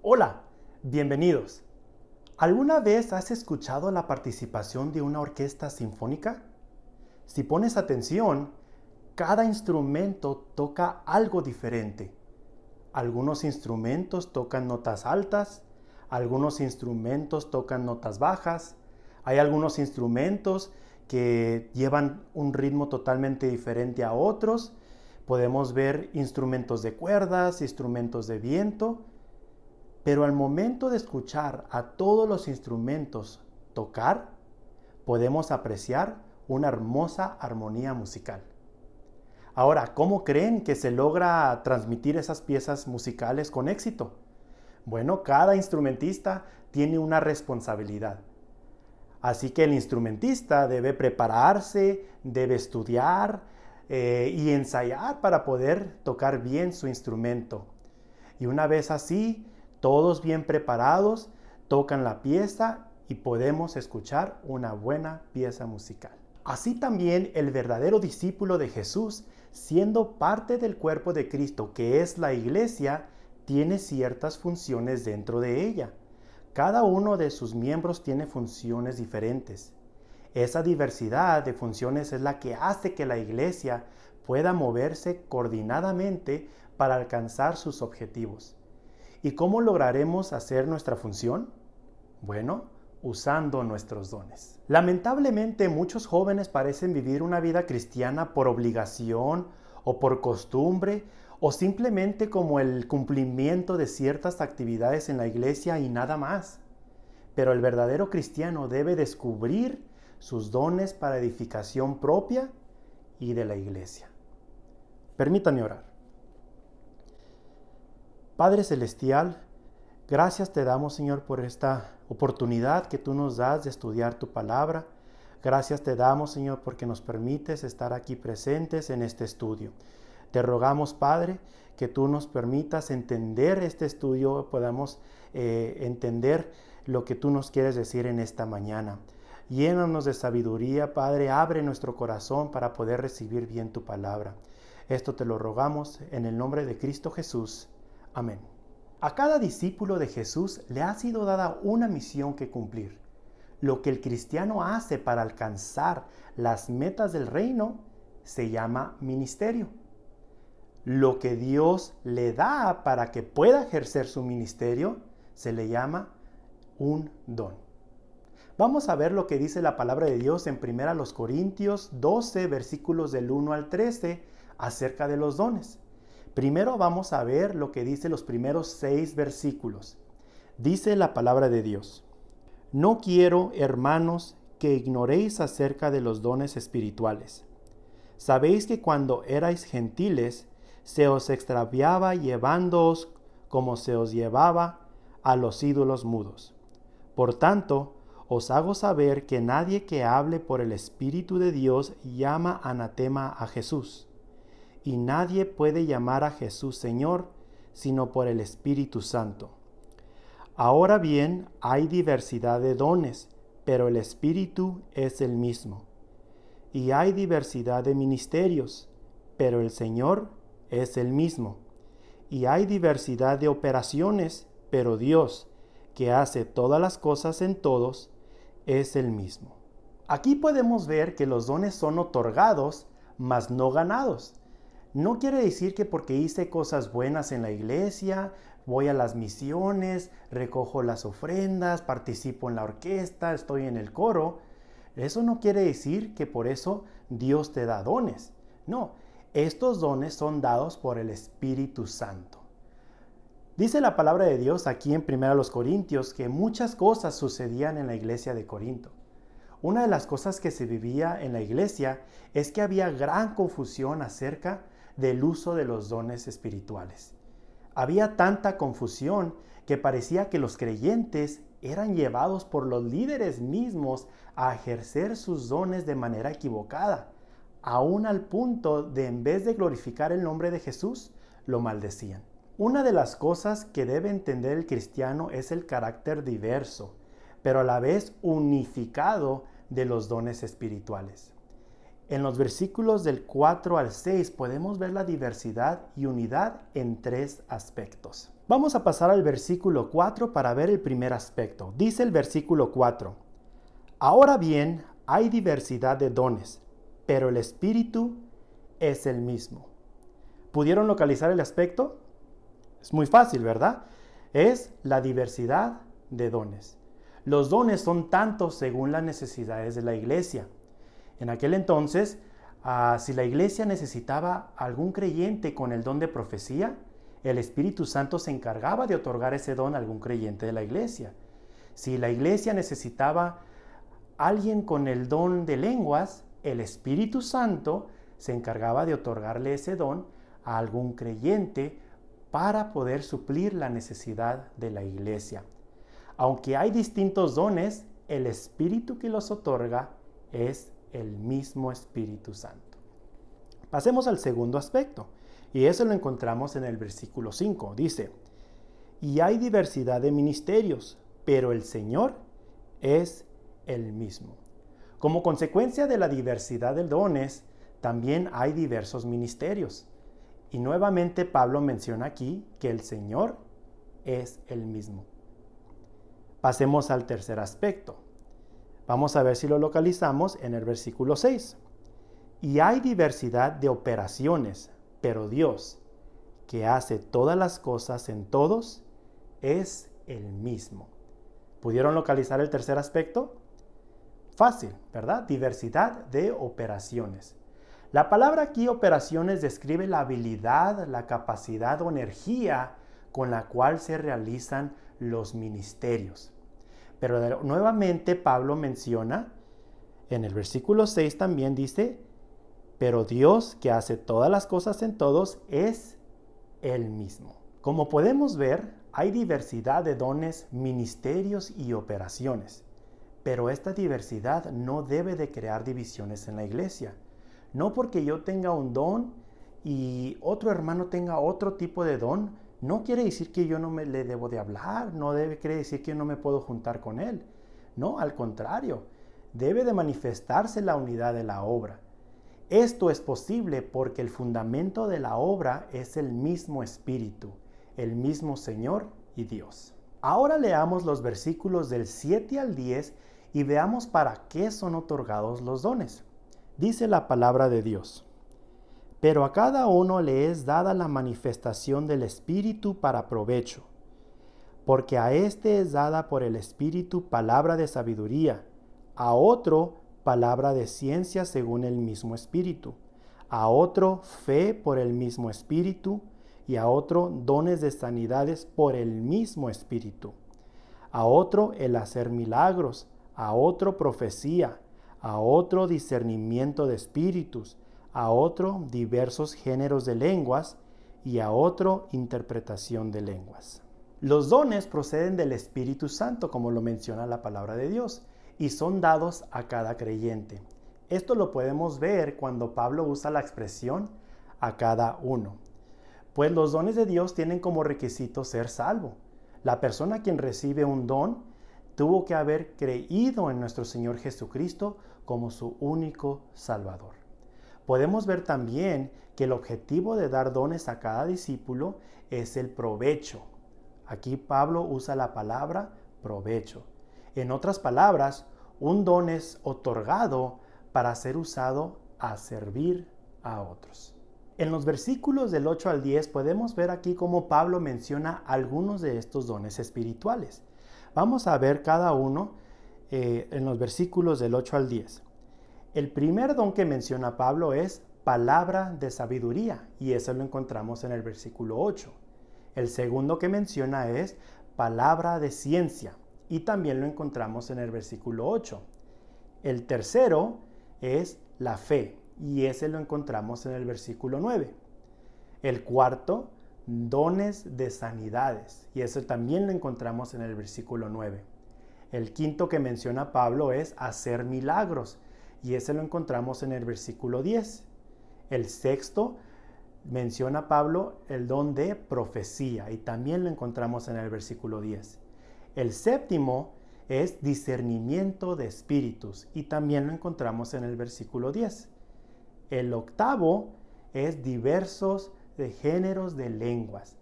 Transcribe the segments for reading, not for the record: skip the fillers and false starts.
Hola, bienvenidos. ¿Alguna vez has escuchado la participación de una orquesta sinfónica? Si pones atención, cada instrumento toca algo diferente. Algunos instrumentos tocan notas altas, algunos instrumentos tocan notas bajas, hay algunos instrumentos que llevan un ritmo totalmente diferente a otros. Podemos ver instrumentos de cuerdas, instrumentos de viento, pero al momento de escuchar a todos los instrumentos tocar, podemos apreciar una hermosa armonía musical. Ahora, ¿cómo creen que se logra transmitir esas piezas musicales con éxito? Bueno, cada instrumentista tiene una responsabilidad. Así que el instrumentista debe prepararse, debe estudiar y ensayar para poder tocar bien su instrumento. Y una vez así, todos bien preparados, tocan la pieza y podemos escuchar una buena pieza musical. Así también el verdadero discípulo de Jesús, siendo parte del cuerpo de Cristo, que es la iglesia, tiene ciertas funciones dentro de ella. Cada uno de sus miembros tiene funciones diferentes. Esa diversidad de funciones es la que hace que la iglesia pueda moverse coordinadamente para alcanzar sus objetivos. ¿Y cómo lograremos hacer nuestra función? Bueno, usando nuestros dones. Lamentablemente, muchos jóvenes parecen vivir una vida cristiana por obligación o por costumbre o simplemente como el cumplimiento de ciertas actividades en la iglesia y nada más. Pero el verdadero cristiano debe descubrir sus dones para edificación propia y de la iglesia. Permítanme orar. Padre Celestial, gracias te damos, Señor, por esta oportunidad que tú nos das de estudiar tu palabra. Gracias te damos, Señor, porque nos permites estar aquí presentes en este estudio. Te rogamos, Padre, que tú nos permitas entender este estudio, podamos entender lo que tú nos quieres decir en esta mañana. Llénanos de sabiduría, Padre, abre nuestro corazón para poder recibir bien tu palabra. Esto te lo rogamos en el nombre de Cristo Jesús. Amén. A cada discípulo de Jesús le ha sido dada una misión que cumplir. Lo que el cristiano hace para alcanzar las metas del reino se llama ministerio. Lo que Dios le da para que pueda ejercer su ministerio se le llama un don. Vamos a ver lo que dice la palabra de Dios en 1 Corintios 12, versículos del 1 al 13, acerca de los dones. Primero vamos a ver lo que dice los primeros 6 versículos. Dice la palabra de Dios: No quiero, hermanos, que ignoréis acerca de los dones espirituales. Sabéis que cuando erais gentiles, se os extraviaba llevándoos como se os llevaba a los ídolos mudos. Por tanto, os hago saber que nadie que hable por el Espíritu de Dios llama anatema a Jesús. Y nadie puede llamar a Jesús Señor, sino por el Espíritu Santo. Ahora bien, hay diversidad de dones, pero el Espíritu es el mismo. Y hay diversidad de ministerios, pero el Señor es el mismo. Y hay diversidad de operaciones, pero Dios, que hace todas las cosas en todos, es el mismo. Aquí podemos ver que los dones son otorgados, mas no ganados. No quiere decir que porque hice cosas buenas en la iglesia, voy a las misiones, recojo las ofrendas, participo en la orquesta, estoy en el coro. Eso no quiere decir que por eso Dios te da dones. No, estos dones son dados por el Espíritu Santo. Dice la palabra de Dios aquí en 1 Corintios que muchas cosas sucedían en la iglesia de Corinto. Una de las cosas que se vivía en la iglesia es que había gran confusión acerca del uso de los dones espirituales. Había tanta confusión que parecía que los creyentes eran llevados por los líderes mismos a ejercer sus dones de manera equivocada, aún al punto de, en vez de glorificar el nombre de Jesús, lo maldecían. Una de las cosas que debe entender el cristiano es el carácter diverso, pero a la vez unificado de los dones espirituales. En los versículos del 4 al 6 podemos ver la diversidad y unidad en tres aspectos. Vamos a pasar al versículo 4 para ver el primer aspecto. Dice el versículo 4: Ahora bien, hay diversidad de dones, pero el Espíritu es el mismo. ¿Pudieron localizar el aspecto? Es muy fácil, ¿verdad? Es la diversidad de dones. Los dones son tantos según las necesidades de la iglesia. En aquel entonces, si la iglesia necesitaba algún creyente con el don de profecía, el Espíritu Santo se encargaba de otorgar ese don a algún creyente de la iglesia. Si la iglesia necesitaba alguien con el don de lenguas, el Espíritu Santo se encargaba de otorgarle ese don a algún creyente para poder suplir la necesidad de la iglesia. Aunque hay distintos dones, el Espíritu que los otorga es el mismo Espíritu Santo. Pasemos al segundo aspecto, y eso lo encontramos en el versículo 5. Dice: Y hay diversidad de ministerios, pero el Señor es el mismo. Como consecuencia de la diversidad de dones, también hay diversos ministerios. Y nuevamente Pablo menciona aquí que el Señor es el mismo. Pasemos al tercer aspecto. Vamos a ver si lo localizamos en el versículo 6. Y hay diversidad de operaciones, pero Dios, que hace todas las cosas en todos, es el mismo. ¿Pudieron localizar el tercer aspecto? Fácil, ¿verdad? Diversidad de operaciones. La palabra aquí, operaciones, describe la habilidad, la capacidad o energía con la cual se realizan los ministerios. Pero nuevamente Pablo menciona, en el versículo 6 también dice: pero Dios, que hace todas las cosas en todos, es el mismo. Como podemos ver, hay diversidad de dones, ministerios y operaciones. Pero esta diversidad no debe de crear divisiones en la iglesia. No porque yo tenga un don y otro hermano tenga otro tipo de don, no quiere decir que yo no le debo de hablar, quiere decir que yo no me puedo juntar con él. No, al contrario, debe de manifestarse la unidad de la obra. Esto es posible porque el fundamento de la obra es el mismo Espíritu, el mismo Señor y Dios. Ahora leamos los versículos del 7 al 10 y veamos para qué son otorgados los dones. Dice la palabra de Dios: pero a cada uno le es dada la manifestación del Espíritu para provecho, porque a éste es dada por el Espíritu palabra de sabiduría, a otro palabra de ciencia según el mismo Espíritu, a otro fe por el mismo Espíritu, y a otro dones de sanidades por el mismo Espíritu, a otro el hacer milagros, a otro profecía, a otro discernimiento de espíritus, a otro diversos géneros de lenguas, y a otro interpretación de lenguas. Los dones proceden del Espíritu Santo, como lo menciona la palabra de Dios, y son dados a cada creyente. Esto lo podemos ver cuando Pablo usa la expresión a cada uno. Pues los dones de Dios tienen como requisito ser salvo. La persona quien recibe un don tuvo que haber creído en nuestro Señor Jesucristo como su único Salvador. Podemos ver también que el objetivo de dar dones a cada discípulo es el provecho. Aquí Pablo usa la palabra provecho. En otras palabras, un don es otorgado para ser usado a servir a otros. En los versículos del 8 al 10 podemos ver aquí cómo Pablo menciona algunos de estos dones espirituales. Vamos a ver cada uno en los versículos del 8 al 10. El primer don que menciona Pablo es palabra de sabiduría, y eso lo encontramos en el versículo 8. El segundo que menciona es palabra de ciencia, y también lo encontramos en el versículo 8. El tercero es la fe, y ese lo encontramos en el versículo 9. El cuarto, dones de sanidades, y eso también lo encontramos en el versículo 9. El quinto que menciona Pablo es hacer milagros, y ese lo encontramos en el versículo 10. El sexto menciona Pablo el don de profecía, y también lo encontramos en el versículo 10. El séptimo es discernimiento de espíritus, y también lo encontramos en el versículo 10. El octavo es diversos de géneros de lenguas.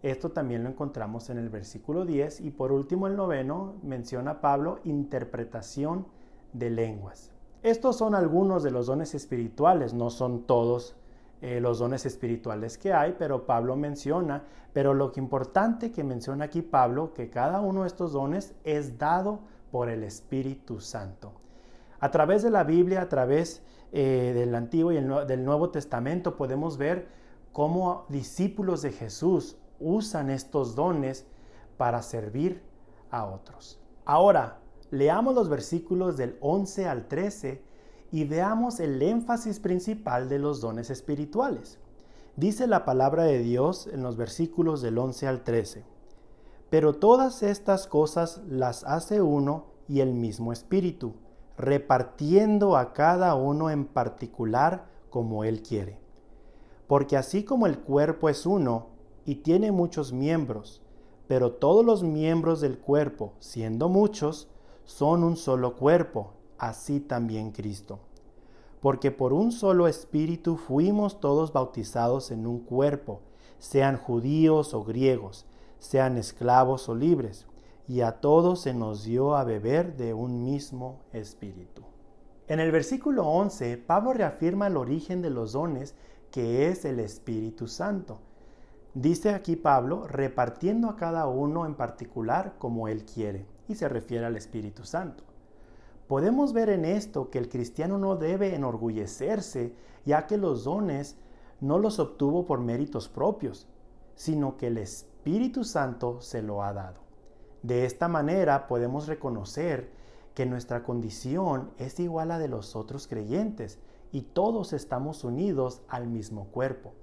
Esto también lo encontramos en el versículo 10. Y por último, el noveno, menciona Pablo interpretación de lenguas. Estos son algunos de los dones espirituales, no son todos los dones espirituales que hay, pero Pablo menciona, pero lo que importante que menciona aquí Pablo, que cada uno de estos dones es dado por el Espíritu Santo. A través de la Biblia, a través del Antiguo y del Nuevo Testamento, podemos ver cómo discípulos de Jesús usan estos dones para servir a otros. Ahora, leamos los versículos del 11 al 13 y veamos el énfasis principal de los dones espirituales. Dice la palabra de Dios en los versículos del 11 al 13. Pero todas estas cosas las hace uno y el mismo Espíritu, repartiendo a cada uno en particular como Él quiere. Porque así como el cuerpo es uno y tiene muchos miembros, pero todos los miembros del cuerpo, siendo muchos, son un solo cuerpo, así también Cristo. Porque por un solo Espíritu fuimos todos bautizados en un cuerpo, sean judíos o griegos, sean esclavos o libres, y a todos se nos dio a beber de un mismo Espíritu. En el versículo 11, Pablo reafirma el origen de los dones, que es el Espíritu Santo. Dice aquí Pablo, repartiendo a cada uno en particular como Él quiere, y se refiere al Espíritu Santo. Podemos ver en esto que el cristiano no debe enorgullecerse, ya que los dones no los obtuvo por méritos propios, sino que el Espíritu Santo se lo ha dado. De esta manera podemos reconocer que nuestra condición es igual a la de los otros creyentes y todos estamos unidos al mismo cuerpo.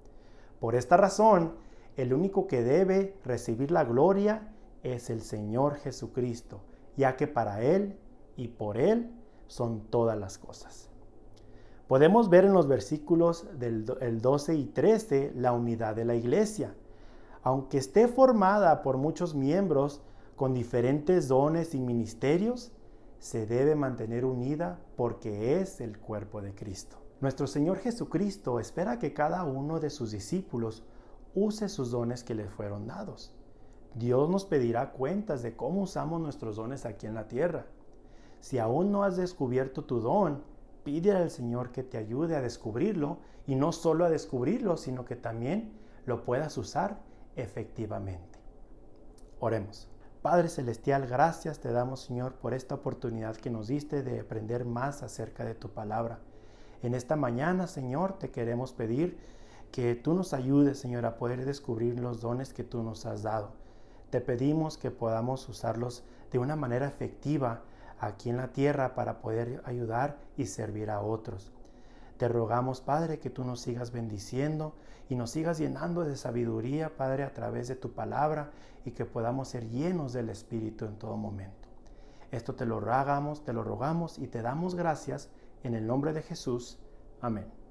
Por esta razón, el único que debe recibir la gloria es el Señor Jesucristo, ya que para Él y por Él son todas las cosas. Podemos ver en los versículos del 12 y 13 la unidad de la iglesia. Aunque esté formada por muchos miembros con diferentes dones y ministerios, se debe mantener unida porque es el cuerpo de Cristo. Nuestro Señor Jesucristo espera que cada uno de sus discípulos use sus dones que le fueron dados. Dios nos pedirá cuentas de cómo usamos nuestros dones aquí en la tierra. Si aún no has descubierto tu don, pídele al Señor que te ayude a descubrirlo, y no solo a descubrirlo, sino que también lo puedas usar efectivamente. Oremos. Padre Celestial, gracias te damos, Señor, por esta oportunidad que nos diste de aprender más acerca de tu palabra. En esta mañana, Señor, te queremos pedir que tú nos ayudes, Señor, a poder descubrir los dones que tú nos has dado. Te pedimos que podamos usarlos de una manera efectiva aquí en la tierra para poder ayudar y servir a otros. Te rogamos, Padre, que tú nos sigas bendiciendo y nos sigas llenando de sabiduría, Padre, a través de tu palabra, y que podamos ser llenos del Espíritu en todo momento. Esto te lo rogamos y te damos gracias en el nombre de Jesús. Amén.